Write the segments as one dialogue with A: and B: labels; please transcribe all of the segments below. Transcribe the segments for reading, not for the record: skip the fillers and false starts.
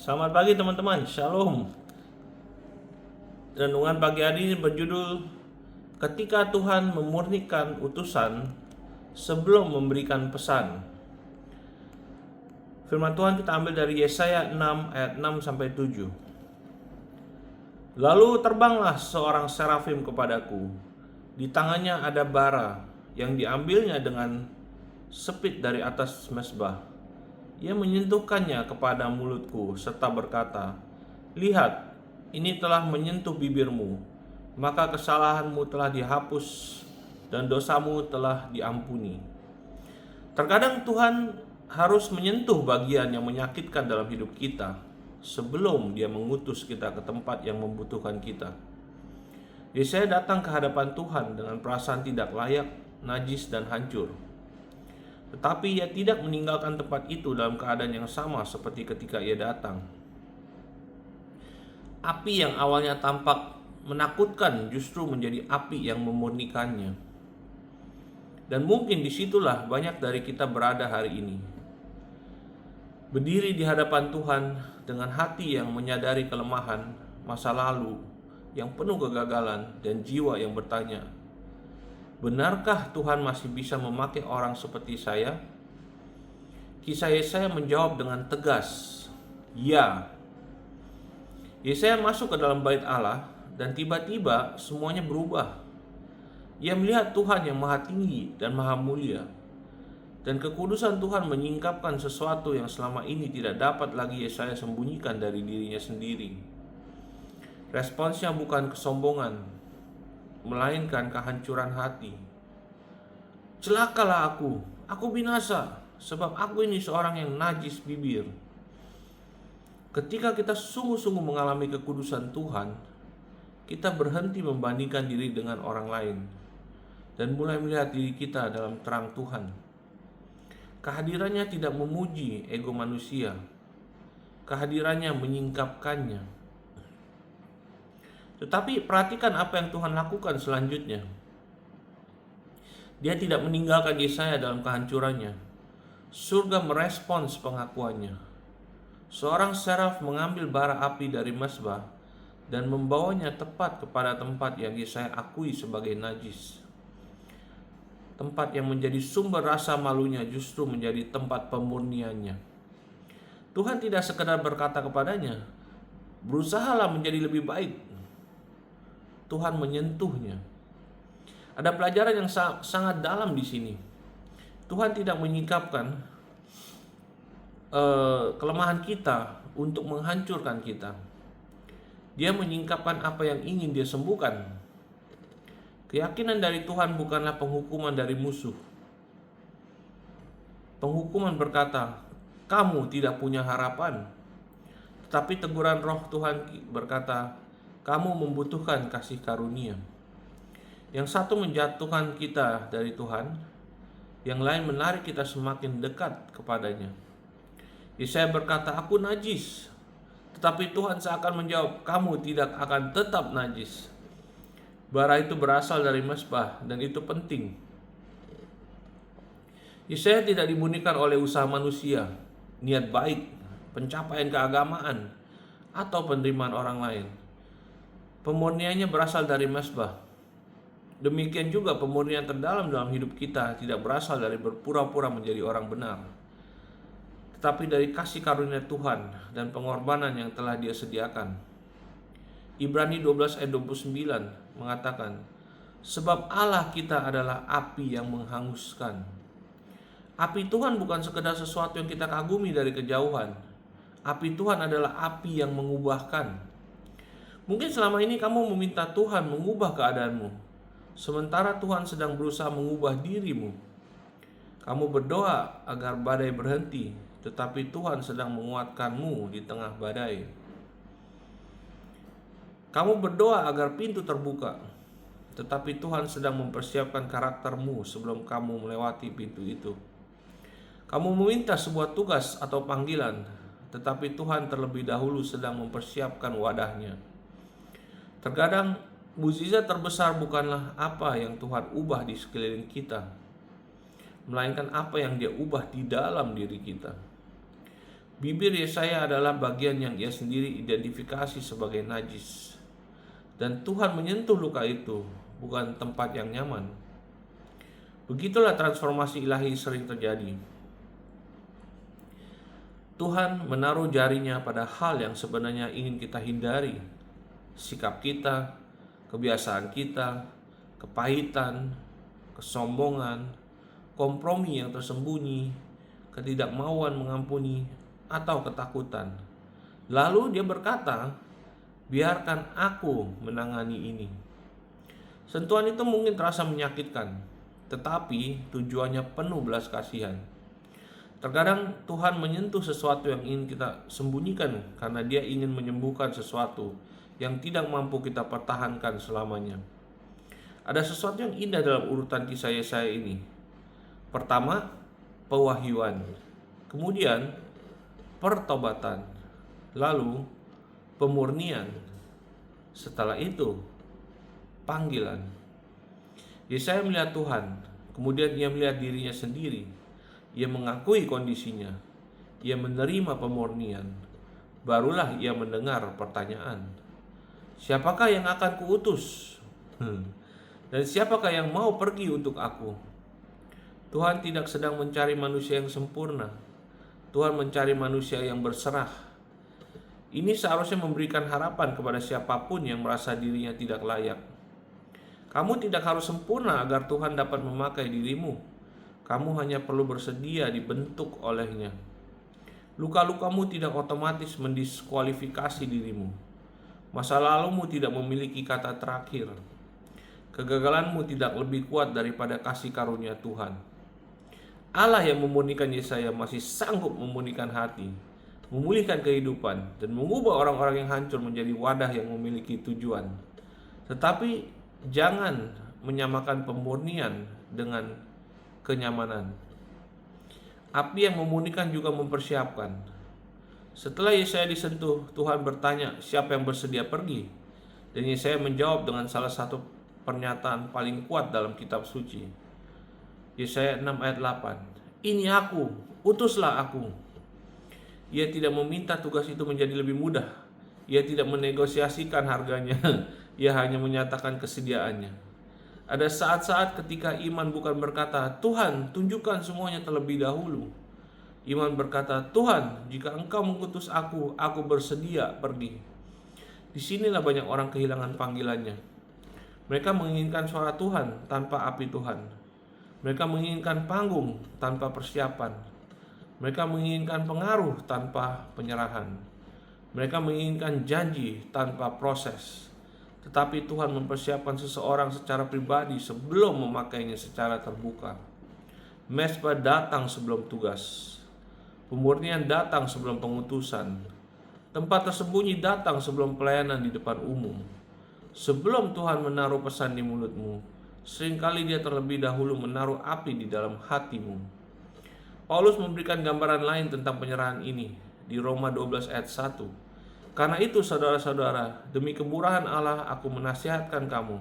A: Selamat pagi teman-teman, Shalom. Renungan pagi hari ini berjudul Ketika Tuhan memurnikan utusan sebelum memberikan pesan. Firman Tuhan kita ambil dari Yesaya 6 ayat 6-7. Lalu terbanglah seorang serafim kepadaku. Di tangannya ada bara yang diambilnya dengan sepit dari atas mezbah. Ia menyentuhkannya kepada mulutku serta berkata, "Lihat, ini telah menyentuh bibirmu, maka kesalahanmu telah dihapus dan dosamu telah diampuni." Terkadang Tuhan harus menyentuh bagian yang menyakitkan dalam hidup kita sebelum Dia mengutus kita ke tempat yang membutuhkan kita. Yesaya datang ke hadapan Tuhan dengan perasaan tidak layak, najis, dan hancur. Tetapi ia tidak meninggalkan tempat itu dalam keadaan yang sama seperti ketika ia datang. Api yang awalnya tampak menakutkan justru menjadi api yang memurnikannya. Dan mungkin disitulah banyak dari kita berada hari ini. Berdiri di hadapan Tuhan dengan hati yang menyadari kelemahan, masa lalu yang penuh kegagalan, dan jiwa yang bertanya, benarkah Tuhan masih bisa memakai orang seperti saya? Kisah Yesaya menjawab dengan tegas, ya. Yesaya masuk ke dalam bait Allah dan tiba-tiba semuanya berubah. Ia melihat Tuhan yang maha tinggi dan maha mulia. Dan kekudusan Tuhan menyingkapkan sesuatu yang selama ini tidak dapat lagi Yesaya sembunyikan dari dirinya sendiri. Responsnya bukan kesombongan, melainkan kehancuran hati. Celakalah aku binasa, sebab aku ini seorang yang najis bibir. Ketika kita sungguh-sungguh mengalami kekudusan Tuhan, kita berhenti membandingkan diri dengan orang lain dan mulai melihat diri kita dalam terang Tuhan. Kehadirannya tidak memuji ego manusia, kehadirannya menyingkapkannya. Tetapi perhatikan apa yang Tuhan lakukan selanjutnya. Dia tidak meninggalkan Yesaya dalam kehancurannya. Surga merespons pengakuannya. Seorang seraf mengambil bara api dari mezbah dan membawanya tepat kepada tempat yang Yesaya akui sebagai najis. Tempat yang menjadi sumber rasa malunya justru menjadi tempat pemurniannya. Tuhan tidak sekedar berkata kepadanya, "Berusahalah menjadi lebih baik." Tuhan menyentuhnya. Ada pelajaran yang sangat dalam di sini. Tuhan tidak menyingkapkan kelemahan kita untuk menghancurkan kita. Dia menyingkapkan apa yang ingin Dia sembuhkan. Keyakinan dari Tuhan bukanlah penghukuman dari musuh. Penghukuman berkata, "Kamu tidak punya harapan." Tetapi teguran Roh Tuhan berkata, "Kamu membutuhkan kasih karunia." Yang satu menjatuhkan kita dari Tuhan, yang lain menarik kita semakin dekat kepadanya. Yesaya berkata, "Aku najis." Tetapi Tuhan seakan menjawab, "Kamu tidak akan tetap najis." Bara itu berasal dari mezbah dan itu penting. Yesaya tidak dimurnikan oleh usaha manusia, niat baik, pencapaian keagamaan, atau penerimaan orang lain. Pemurniannya berasal dari mezbah. Demikian juga pemurnian terdalam dalam hidup kita tidak berasal dari berpura-pura menjadi orang benar, tetapi dari kasih karunia Tuhan dan pengorbanan yang telah Dia sediakan. Ibrani 12 ayat 29 mengatakan, "Sebab Allah kita adalah api yang menghanguskan." Api Tuhan bukan sekedar sesuatu yang kita kagumi dari kejauhan. Api Tuhan adalah api yang mengubahkan. Mungkin selama ini kamu meminta Tuhan mengubah keadaanmu, sementara Tuhan sedang berusaha mengubah dirimu. Kamu berdoa agar badai berhenti, tetapi Tuhan sedang menguatkanmu di tengah badai. Kamu berdoa agar pintu terbuka, tetapi Tuhan sedang mempersiapkan karaktermu sebelum kamu melewati pintu itu. Kamu meminta sebuah tugas atau panggilan, tetapi Tuhan terlebih dahulu sedang mempersiapkan wadahnya. Terkadang mukjizat terbesar bukanlah apa yang Tuhan ubah di sekeliling kita, melainkan apa yang Dia ubah di dalam diri kita. Bibir Yesaya adalah bagian yang ia sendiri identifikasi sebagai najis. Dan Tuhan menyentuh luka itu, bukan tempat yang nyaman. Begitulah transformasi ilahi sering terjadi. Tuhan menaruh jarinya pada hal yang sebenarnya ingin kita hindari. Sikap kita, kebiasaan kita, kepahitan, kesombongan, kompromi yang tersembunyi, ketidakmauan mengampuni, atau ketakutan. Lalu dia berkata, biarkan aku menangani ini. Sentuhan itu mungkin terasa menyakitkan, tetapi tujuannya penuh belas kasihan. Terkadang Tuhan menyentuh sesuatu yang ingin kita sembunyikan karena dia ingin menyembuhkan sesuatu yang tidak mampu kita pertahankan selamanya. Ada sesuatu yang indah dalam urutan kisah Yesaya ini. Pertama, pewahyuan. Kemudian, pertobatan. Lalu, pemurnian. Setelah itu, panggilan. Yesaya melihat Tuhan, kemudian ia melihat dirinya sendiri. Ia mengakui kondisinya. Ia menerima pemurnian. Barulah ia mendengar pertanyaan. Siapakah yang akan kuutus? Dan siapakah yang mau pergi untuk aku? Tuhan tidak sedang mencari manusia yang sempurna. Tuhan mencari manusia yang berserah. Ini seharusnya memberikan harapan kepada siapapun yang merasa dirinya tidak layak. Kamu tidak harus sempurna agar Tuhan dapat memakai dirimu. Kamu hanya perlu bersedia dibentuk olehnya. Luka-lukamu tidak otomatis mendiskualifikasi dirimu. Masa lalumu tidak memiliki kata terakhir. Kegagalanmu tidak lebih kuat daripada kasih karunia Tuhan. Allah yang memurnikan Yesaya masih sanggup memurnikan hati, memulihkan kehidupan, dan mengubah orang-orang yang hancur menjadi wadah yang memiliki tujuan. Tetapi jangan menyamakan pemurnian dengan kenyamanan. Api yang memurnikan juga mempersiapkan. Setelah Yesaya disentuh, Tuhan bertanya, siapa yang bersedia pergi? Dan Yesaya menjawab dengan salah satu pernyataan paling kuat dalam kitab suci. Yesaya 6 ayat 8. Ini aku, utuslah aku. Ia tidak meminta tugas itu menjadi lebih mudah. Ia tidak menegosiasikan harganya. Ia hanya menyatakan kesediaannya. Ada saat-saat ketika iman bukan berkata, Tuhan, tunjukkan semuanya terlebih dahulu. Iman berkata, Tuhan, jika Engkau mengutus aku bersedia pergi. Disinilah banyak orang kehilangan panggilannya. Mereka menginginkan suara Tuhan tanpa api Tuhan. Mereka menginginkan panggung tanpa persiapan. Mereka menginginkan pengaruh tanpa penyerahan. Mereka menginginkan janji tanpa proses. Tetapi Tuhan mempersiapkan seseorang secara pribadi sebelum memakainya secara terbuka. Mesbah datang sebelum tugas. Pemurnian datang sebelum pengutusan. Tempat tersembunyi datang sebelum pelayanan di depan umum. Sebelum Tuhan menaruh pesan di mulutmu, seringkali dia terlebih dahulu menaruh api di dalam hatimu. Paulus memberikan gambaran lain tentang penyerahan ini di Roma 12 ayat 1. Karena itu saudara-saudara, demi kemurahan Allah aku menasihatkan kamu,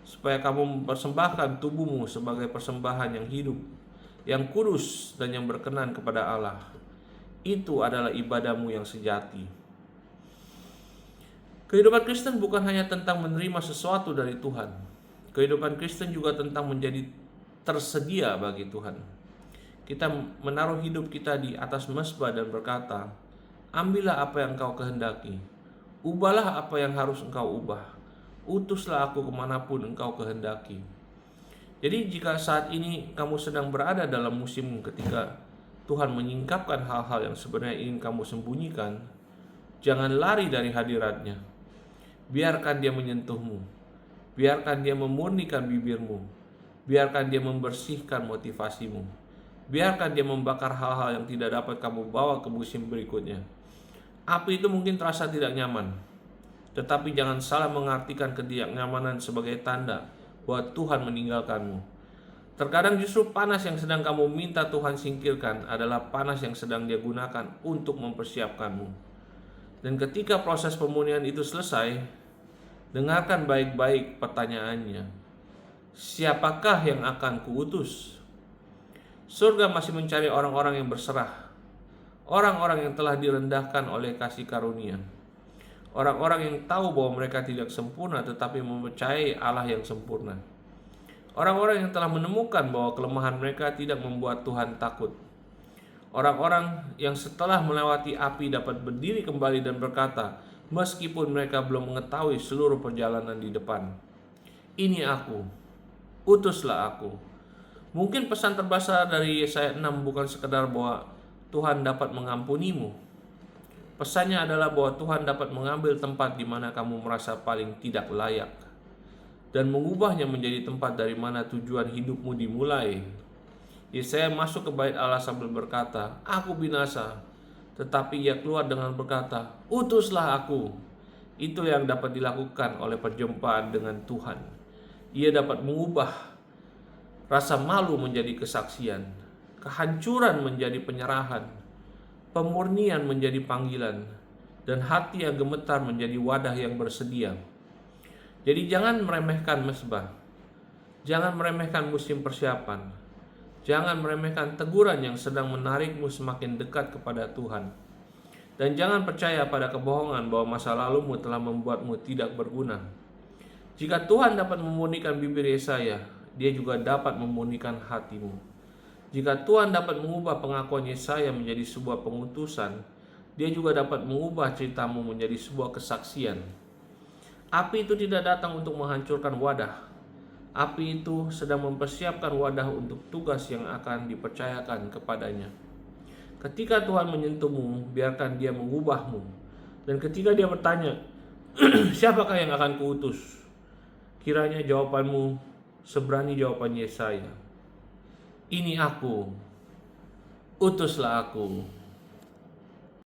A: supaya kamu mempersembahkan tubuhmu sebagai persembahan yang hidup, yang kudus dan yang berkenan kepada Allah. Itu adalah ibadahmu yang sejati. Kehidupan Kristen bukan hanya tentang menerima sesuatu dari Tuhan. Kehidupan Kristen juga tentang menjadi tersedia bagi Tuhan. Kita menaruh hidup kita di atas mezbah dan berkata, ambillah apa yang Engkau kehendaki, ubahlah apa yang harus Engkau ubah, utuslah aku kemanapun Engkau kehendaki. Jadi jika saat ini kamu sedang berada dalam musim ketika Tuhan menyingkapkan hal-hal yang sebenarnya ingin kamu sembunyikan, jangan lari dari hadiratnya. Biarkan dia menyentuhmu. Biarkan dia memurnikan bibirmu. Biarkan dia membersihkan motivasimu. Biarkan dia membakar hal-hal yang tidak dapat kamu bawa ke musim berikutnya. Api itu mungkin terasa tidak nyaman, tetapi jangan salah mengartikan ketidaknyamanan sebagai tanda bahwa Tuhan meninggalkanmu. Terkadang justru panas yang sedang kamu minta Tuhan singkirkan adalah panas yang sedang Dia gunakan untuk mempersiapkanmu. Dan ketika proses pemurnian itu selesai, dengarkan baik-baik pertanyaannya. Siapakah yang akan kuutus? Surga masih mencari orang-orang yang berserah, orang-orang yang telah direndahkan oleh kasih karunia, orang-orang yang tahu bahwa mereka tidak sempurna tetapi mempercayai Allah yang sempurna, orang-orang yang telah menemukan bahwa kelemahan mereka tidak membuat Tuhan takut, orang-orang yang setelah melewati api dapat berdiri kembali dan berkata, meskipun mereka belum mengetahui seluruh perjalanan di depan, ini aku, utuslah aku. Mungkin pesan terbesar dari Yesaya 6 bukan sekedar bahwa Tuhan dapat mengampunimu. Pesannya adalah bahwa Tuhan dapat mengambil tempat di mana kamu merasa paling tidak layak dan mengubahnya menjadi tempat dari mana tujuan hidupmu dimulai. Yesaya masuk ke bait Allah sambil berkata, aku binasa. Tetapi ia keluar dengan berkata, utuslah aku. Itu yang dapat dilakukan oleh perjumpaan dengan Tuhan. Ia dapat mengubah rasa malu menjadi kesaksian, kehancuran menjadi penyerahan, pemurnian menjadi panggilan, dan hati yang gemetar menjadi wadah yang bersedia. Jadi jangan meremehkan mesbah, jangan meremehkan musim persiapan, jangan meremehkan teguran yang sedang menarikmu semakin dekat kepada Tuhan. Dan jangan percaya pada kebohongan bahwa masa lalumu telah membuatmu tidak berguna. Jika Tuhan dapat memurnikan bibir Yesaya, Dia juga dapat memurnikan hatimu. Jika Tuhan dapat mengubah pengakuan Yesaya menjadi sebuah pengutusan, Dia juga dapat mengubah ceritamu menjadi sebuah kesaksian. Api itu tidak datang untuk menghancurkan wadah. Api itu sedang mempersiapkan wadah untuk tugas yang akan dipercayakan kepadanya. Ketika Tuhan menyentuhmu, biarkan Dia mengubahmu. Dan ketika Dia bertanya, siapakah yang akan kuutus? Kiranya jawabanmu seberani jawaban Yesaya, ini aku, utuslah aku.